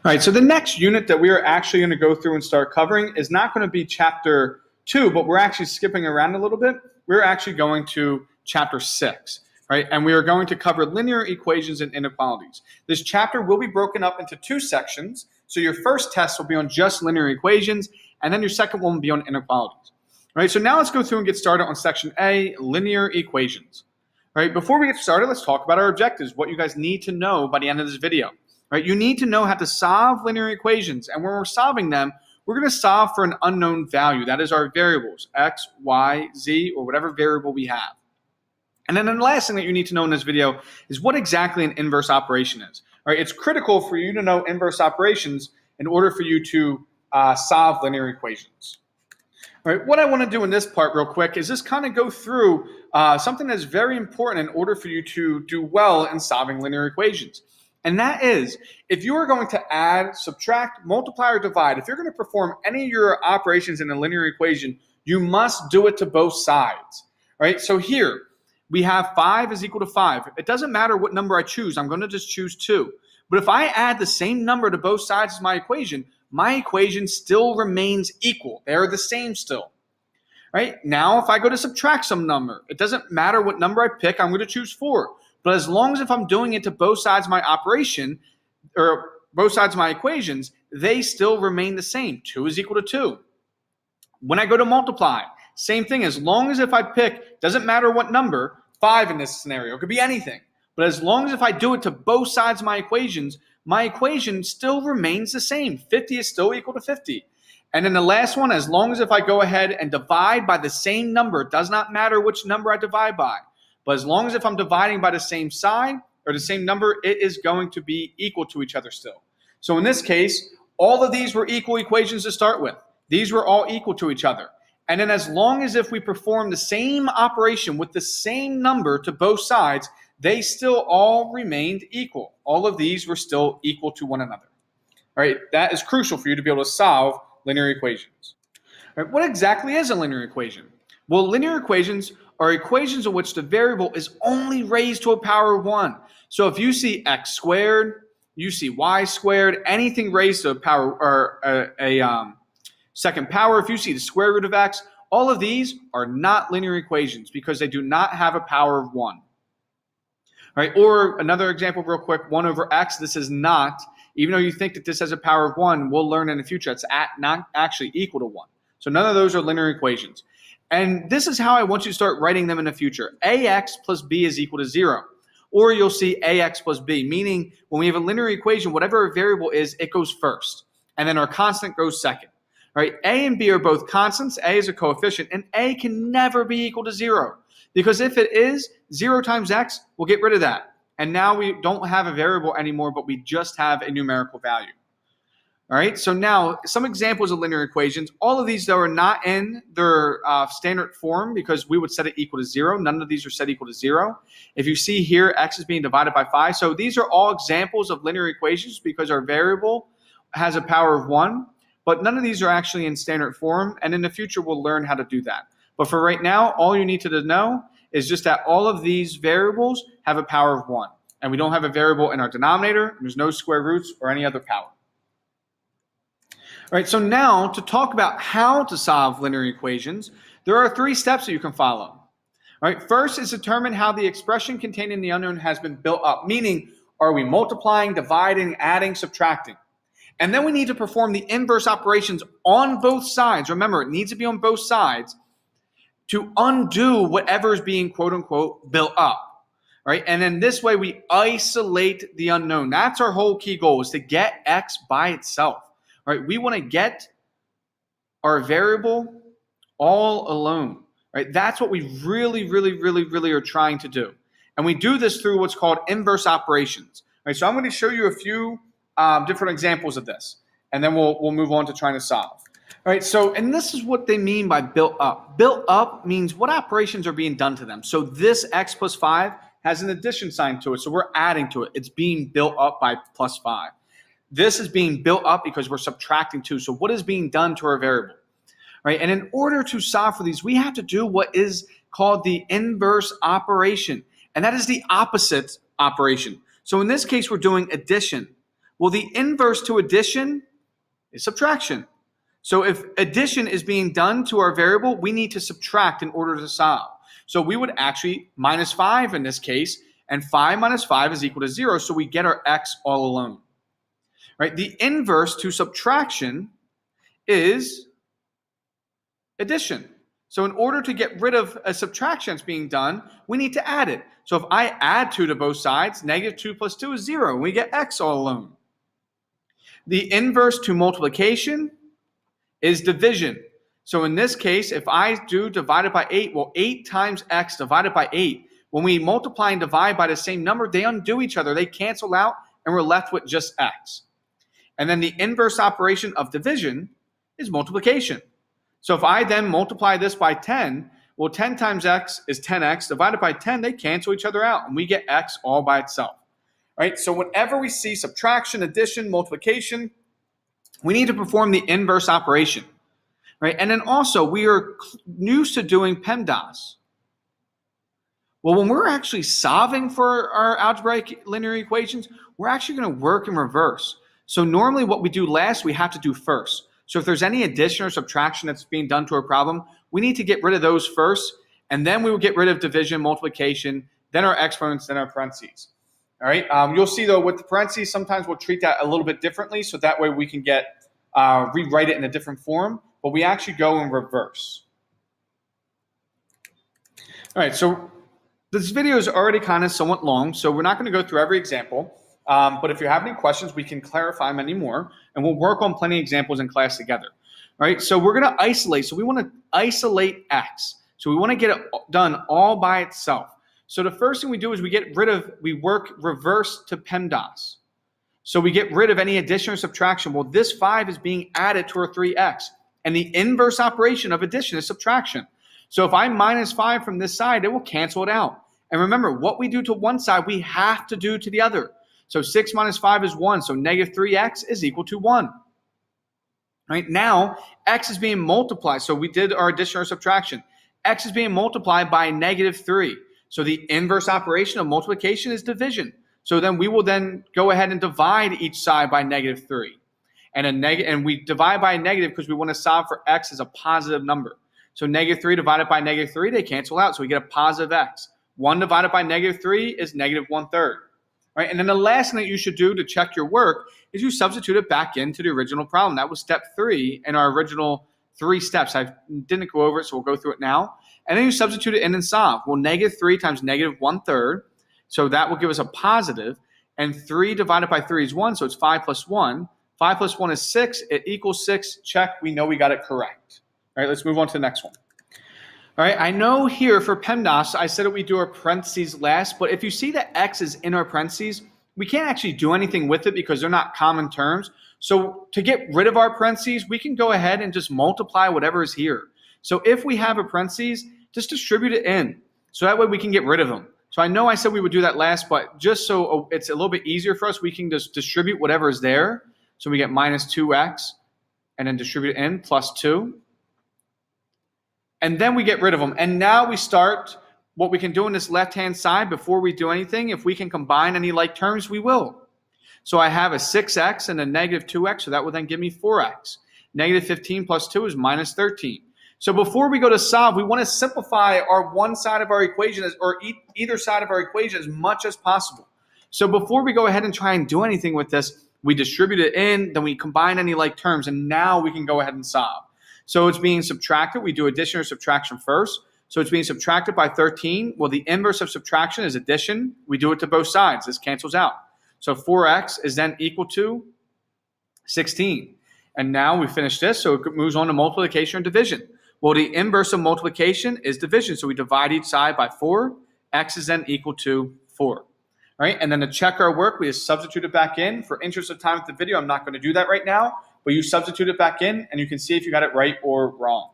All right, so the next unit that we are actually going to go through and start covering is not going to be chapter 2, but we're actually skipping around a little bit. We're actually going to chapter 6, right? And we are going to cover linear equations and inequalities. This chapter will be broken up into 2 sections. So your first test will be on just linear equations, and then your second one will be on inequalities. All right, so now let's go through and get started on section A, linear equations. All right, before we get started, let's talk about our objectives, what you guys need to know by the end of this video. Right, you need to know how to solve linear equations, and when we're solving them, we're going to solve for an unknown value. That is our variables, x, y, z, or whatever variable we have. And then the last thing that you need to know in this video is what exactly an inverse operation is. All right, it's critical for you to know inverse operations in order for you to solve linear equations. All right, what I want to do in this part real quick is just kind of go through something that's very important in order for you to do well in solving linear equations. And that is, if you are going to add, subtract, multiply, or divide, if you're going to perform any of your operations in a linear equation, you must do it to both sides. Right? So here, we have 5 is equal to 5. It doesn't matter what number I choose. I'm going to just choose 2. But if I add the same number to both sides of my equation still remains equal. They're the same still. Right? Now, if I go to subtract some number, it doesn't matter what number I pick. I'm going to choose 4. But as long as if I'm doing it to both sides of my operation, or both sides of my equations, they still remain the same. 2 is equal to 2. When I go to multiply, same thing. As long as if I pick, doesn't matter what number, 5 in this scenario, it could be anything. But as long as if I do it to both sides of my equation still remains the same. 50 is still equal to 50. And then the last one, as long as if I go ahead and divide by the same number, it does not matter which number I divide by. But as long as if I'm dividing by the same side or the same number, it is going to be equal to each other still. So in this case, all of these were equal equations to start with. These were all equal to each other. And then as long as if we perform the same operation with the same number to both sides, they still all remained equal. All of these were still equal to one another. All right, that is crucial for you to be able to solve linear equations. All right, what exactly is a linear equation? Well, linear equations are equations in which the variable is only raised to a power of 1. So if you see x squared, you see y squared, anything raised to a power or a second power, if you see the square root of x, all of these are not linear equations because they do not have a power of 1. All right, or another example real quick, 1 over x, this is not, even though you think that this has a power of 1, we'll learn in the future it's not actually equal to 1. So none of those are linear equations. And this is how I want you to start writing them in the future. Ax plus b is equal to 0. Or you'll see ax plus b, meaning when we have a linear equation, whatever our variable is, it goes first. And then our constant goes second. All right, a and b are both constants. A is a coefficient, and a can never be equal to 0. Because if it is, 0 times x, we'll get rid of that. And now we don't have a variable anymore, but we just have a numerical value. All right, so now some examples of linear equations. All of these, though, are not in their standard form because we would set it equal to 0. None of these are set equal to 0. If you see here, x is being divided by 5. So these are all examples of linear equations because our variable has a power of 1. But none of these are actually in standard form. And in the future, we'll learn how to do that. But for right now, all you need to know is just that all of these variables have a power of 1. And we don't have a variable in our denominator. There's no square roots or any other power. All right, so now to talk about how to solve linear equations, there are 3 steps that you can follow. All right, first is determine how the expression contained in the unknown has been built up, meaning are we multiplying, dividing, adding, subtracting? And then we need to perform the inverse operations on both sides. Remember, it needs to be on both sides to undo whatever is being quote unquote built up. All right, and then this way we isolate the unknown. That's our whole key goal, is to get x by itself. All right, we want to get our variable all alone. Right? That's what we really are trying to do. And we do this through what's called inverse operations. All right, so I'm going to show you a few different examples of this, and then we'll move on to trying to solve. All right, so, and this is what they mean by built up. Built up means what operations are being done to them. So this x plus 5 has an addition sign to it, so we're adding to it. It's being built up by plus 5. This is being built up because we're subtracting 2. So what is being done to our variable? Right? And in order to solve for these, we have to do what is called the inverse operation. And that is the opposite operation. So in this case, we're doing addition. Well, the inverse to addition is subtraction. So if addition is being done to our variable, we need to subtract in order to solve. So we would actually minus 5 in this case, and 5 minus 5 is equal to 0, so we get our x all alone. Right? The inverse to subtraction is addition. So in order to get rid of a subtraction that's being done, we need to add it. So if I add 2 to both sides, negative 2 plus 2 is 0, and we get x all alone. The inverse to multiplication is division. So in this case, if I do divided by 8, well, 8 times x divided by 8, when we multiply and divide by the same number, they undo each other. They cancel out, and we're left with just x. And then the inverse operation of division is multiplication. So if I then multiply this by 10, well, 10 times x is 10x. Divided by 10, they cancel each other out, and we get x all by itself. Right? So whenever we see subtraction, addition, multiplication, we need to perform the inverse operation. Right? And then also, we are used to doing PEMDAS. Well, when we're actually solving for our algebraic linear equations, we're actually going to work in reverse. So normally what we do last, we have to do first. So if there's any addition or subtraction that's being done to a problem, we need to get rid of those first, and then we will get rid of division, multiplication, then our exponents, then our parentheses. All right. You'll see, though, with the parentheses, sometimes we'll treat that a little bit differently, so that way we can rewrite it in a different form, but we actually go in reverse. All right, so this video is already kind of somewhat long, so we're not going to go through every example. But if you have any questions, we can clarify many more, and we'll work on plenty of examples in class together. All right, so we're going to isolate. So we want to isolate x. So we want to get it done all by itself. So the first thing we do is we work reverse to PEMDAS. So we get rid of any addition or subtraction. Well, this 5 is being added to our 3x, and the inverse operation of addition is subtraction. So if I minus 5 from this side, it will cancel it out. And remember, what we do to one side, we have to do to the other. So 6 minus 5 is 1, so negative 3x is equal to 1. Right now, x is being multiplied. So we did our addition or subtraction. X is being multiplied by negative 3. So the inverse operation of multiplication is division. So then we will then go ahead and divide each side by negative 3. And we divide by a negative because we want to solve for x as a positive number. So negative 3 divided by negative 3, they cancel out. So we get a positive x. 1 divided by negative 3 is negative 1/3. Right? And then the last thing that you should do to check your work is you substitute it back into the original problem. That was step 3 in our original 3 steps. I didn't go over it, so we'll go through it now. And then you substitute it in and solve. Well, negative 3 times negative 1/3, so that will give us a positive. And 3 divided by 3 is 1, so it's 5 plus 1. 5 plus 1 is 6. It equals 6. Check. We know we got it correct. All right, let's move on to the next one. All right, I know here for PEMDAS, I said that we do our parentheses last, but if you see that x is in our parentheses, we can't actually do anything with it because they're not common terms. So to get rid of our parentheses, we can go ahead and just multiply whatever is here. So if we have a parentheses, just distribute it in. So that way we can get rid of them. So I know I said we would do that last, but just so it's a little bit easier for us, we can just distribute whatever is there. So we get minus 2x and then distribute it in plus 2. And then we get rid of them. And now we start what we can do on this left-hand side before we do anything. If we can combine any like terms, we will. So I have a 6x and a negative 2x, so that will then give me 4x. Negative 15 plus 2 is minus 13. So before we go to solve, we want to simplify our one side of our equation or either side of our equation as much as possible. So before we go ahead and try and do anything with this, we distribute it in, then we combine any like terms, and now we can go ahead and solve. So it's being subtracted. We do addition or subtraction first. So it's being subtracted by 13. Well, the inverse of subtraction is addition. We do it to both sides. This cancels out. So 4x is then equal to 16. And now we finish this, so it moves on to multiplication or division. Well, the inverse of multiplication is division. So we divide each side by 4. X is then equal to 4. All right, and then to check our work, we just substitute it back in. For interest of time with the video, I'm not going to do that right now. But you substitute it back in, and you can see if you got it right or wrong.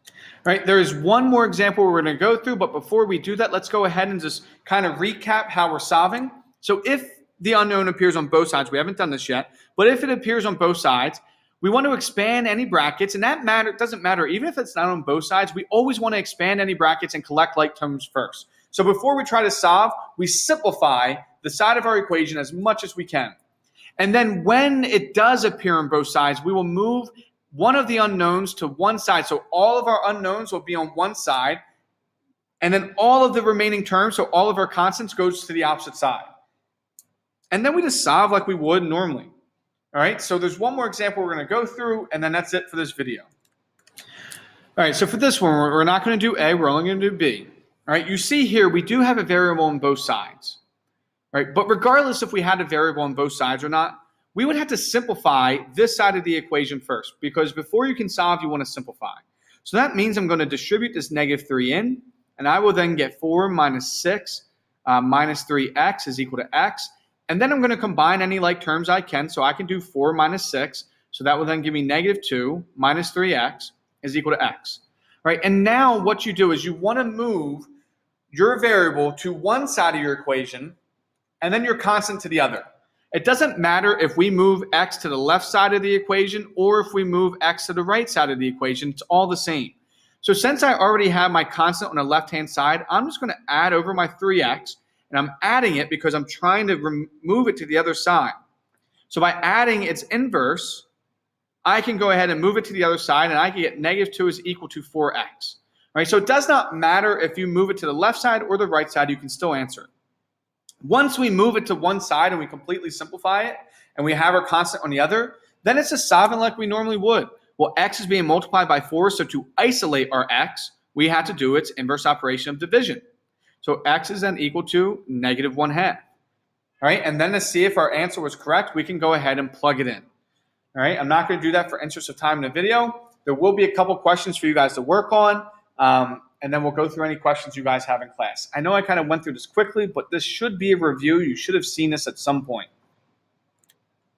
All right, there is one more example we're going to go through, but before we do that, let's go ahead and just kind of recap how we're solving. So if the unknown appears on both sides, we haven't done this yet, but if it appears on both sides, we want to expand any brackets, and that doesn't matter. Even if it's not on both sides, we always want to expand any brackets and collect like terms first. So before we try to solve, we simplify the side of our equation as much as we can. And then when it does appear on both sides, we will move one of the unknowns to one side. So all of our unknowns will be on one side, and then all of the remaining terms, so all of our constants, goes to the opposite side. And then we just solve like we would normally. All right, so there's one more example we're going to go through, and then that's it for this video. All right, so for this one, we're not going to do A, we're only going to do B. All right, you see here we do have a variable on both sides. All right, but regardless if we had a variable on both sides or not, we would have to simplify this side of the equation first, because before you can solve, you want to simplify. So that means I'm going to distribute this -3 in, and I will then get 4 minus 6 minus 3x is equal to x. And then I'm going to combine any like terms I can. So I can do 4 minus 6. So that will then give me -2 minus 3x is equal to x. All right, and now what you do is you want to move your variable to one side of your equation and then your constant to the other. It doesn't matter if we move x to the left side of the equation or if we move x to the right side of the equation. It's all the same. So since I already have my constant on the left-hand side, I'm just going to add over my 3x, and I'm adding it because I'm trying to move it to the other side. So by adding its inverse, I can go ahead and move it to the other side, and I can get -2 is equal to 4x. All right, so it does not matter if you move it to the left side or the right side, you can still answer it. Once we move it to one side and we completely simplify it, and we have our constant on the other, then it's just solving like we normally would. Well, x is being multiplied by 4, so to isolate our x, we have to do its inverse operation of division. So x is then equal to -1/2. All right, and then to see if our answer was correct, we can go ahead and plug it in. All right, I'm not going to do that for interest of time in the video. There will be a couple questions for you guys to work on, and then we'll go through any questions you guys have in class. I know I kind of went through this quickly, but this should be a review. You should have seen this at some point.